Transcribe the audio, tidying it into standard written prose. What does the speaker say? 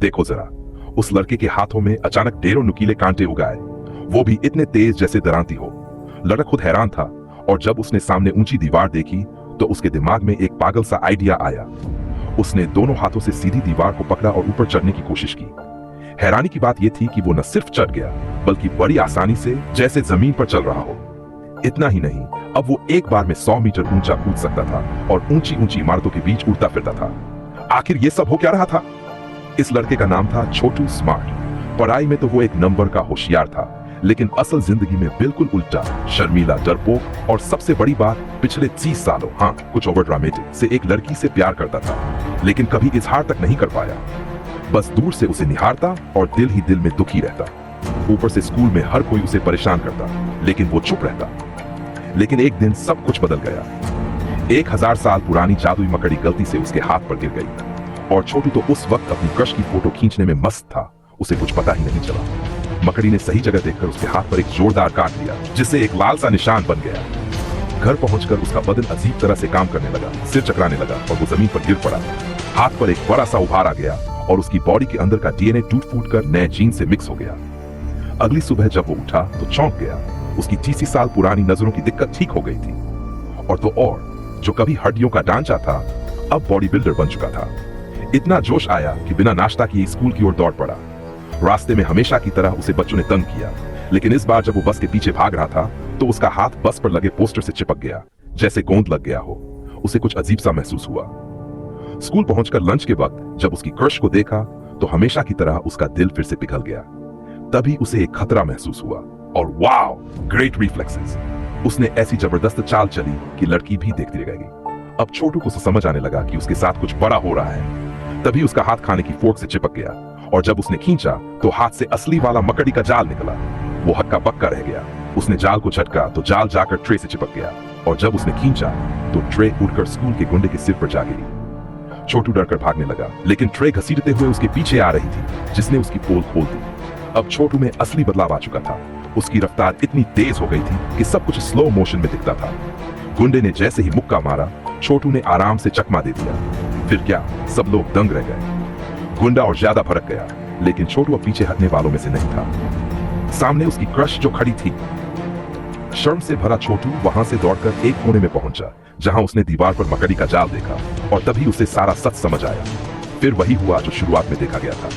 देखो जरा, उस लड़के के हाथों में अचानक ढेरों नुकीले कांटे उगाए, वो भी इतने तेज जैसे दरांती हो। लड़का खुद हैरान था, और जब उसने सामने ऊंची दीवार देखी तो उसके दिमाग में एक पागल सा आइडिया आया। उसने दोनों हाथों से सीधी दीवार को पकड़ा और ऊपर चढ़ने की कोशिश की। हैरानी की बात यह थी कि वो न सिर्फ चढ़ गया, बल्कि बड़ी आसानी से, जैसे जमीन पर चल रहा हो। इतना ही नहीं, अब वो एक बार में 100 मीटर ऊंचा कूद सकता था और ऊंची ऊंची इमारतों के बीच उड़ता फिरता था। आखिर ये सब हो क्या रहा था? इस लड़के का नाम था छोटू स्मार्ट। पढ़ाई में तो वो एक नंबर का होशियार था, लेकिन असल जिंदगी में बिल्कुल उल्टा, शर्मीला, डरपोक और सबसे बड़ी बात, पिछले 30 सालों, हाँ कुछ ओवर ड्रामेटिक, से एक लड़की से प्यार करता था, लेकिन कभी इजहार तक नहीं कर पाया। बस दूर से उसे निहारता और दिल ही दिल में दुखी रहता। ऊपर से स्कूल में हर कोई उसे परेशान करता, लेकिन वो चुप रहता। लेकिन एक दिन सब कुछ बदल गया। 1000 साल पुरानी जादुई मकड़ी गलती से उसके हाथ पर गिर गई, और छोटू तो उस वक्त अपनी क्रश की फोटो खींचने में मस्त था, उसे कुछ पता ही नहीं चला। मकड़ी ने सही जगह देखकर उसके हाथ पर एक जोरदार काट दिया, जिससे एक लाल सा निशान बन गया। घर पहुंचकर उसका बदन अजीब तरह से काम करने लगा, सिर चकराने लगा और वो जमीन पर गिर पड़ा। हाथ पर एक बड़ा सा उभार आ गया और उसकी बॉडी के अंदर का डीएनए टूट फूट कर नए जीन से मिक्स हो गया। अगली सुबह जब वो उठा तो चौंक गया। उसकी 30 साल पुरानी नजरों की दिक्कत ठीक हो गई थी, और तो और, जो कभी हड्डियों का ढांचा था, अब बॉडी बिल्डर बन चुका था। इतना जोश आया कि बिना नाश्ता किए स्कूल की ओर दौड़ पड़ा। रास्ते में हमेशा की तरह उसे बच्चों ने तंग किया, लेकिन इस बार जब वो बस के पीछे भाग रहा था तो उसका हाथ बस पर लगे पोस्टर से चिपक गया, जैसे गोंद लग गया हो। उसे कुछ अजीब सा महसूस हुआ। स्कूल पहुंचकर लंच के वक्त जब उसकी क्रश को देखा तो हमेशा की तरह उसका दिल फिर से पिघल गया। तभी उसे एक खतरा महसूस हुआ, और वाओ, ग्रेट रिफ्लेक्सेस। उसने ऐसी जबरदस्त चाल चली कि लड़की भी देखती रह गई। अब छोटू को समझ आने लगा कि उसके साथ कुछ बड़ा हो रहा है। तभी उसका हाथ खाने की फोर्क से चिपक गया, और जब उसने खींचा तो हाथ से असली वाला मकड़ी का जाल निकला। वो हक्का बक्का रह गया। उसने जाल को झटका तो जाल जाकर ट्रे से चिपक गया, और जब उसने खींचा तो ट्रे उड़कर स्कूल के गुंडे के सिर पर जा गिरी। छोटू डरकर भागने लगा, लेकिन ट्रे घसीटते हुए उसके पीछे आ रही थी, जिसने उसकी पोल खोल दी। अब छोटू में असली बदलाव आ चुका था। उसकी रफ्तार इतनी तेज हो गई थी कि सब कुछ स्लो मोशन में दिखता था। गुंडे ने जैसे ही मुक्का मारा, छोटू ने आराम से चकमा दे दिया। फिर क्या, सब लोग दंग रह गए। गुंडा और ज्यादा भड़क गया, लेकिन छोटू अब पीछे हटने वालों में से नहीं था। सामने उसकी क्रश जो खड़ी थी। शर्म से भरा छोटू वहां से दौड़कर एक कोने में पहुंचा, जहां उसने दीवार पर मकड़ी का जाल देखा, और तभी उसे सारा सच समझ आया। फिर वही हुआ जो शुरुआत में देखा गया था।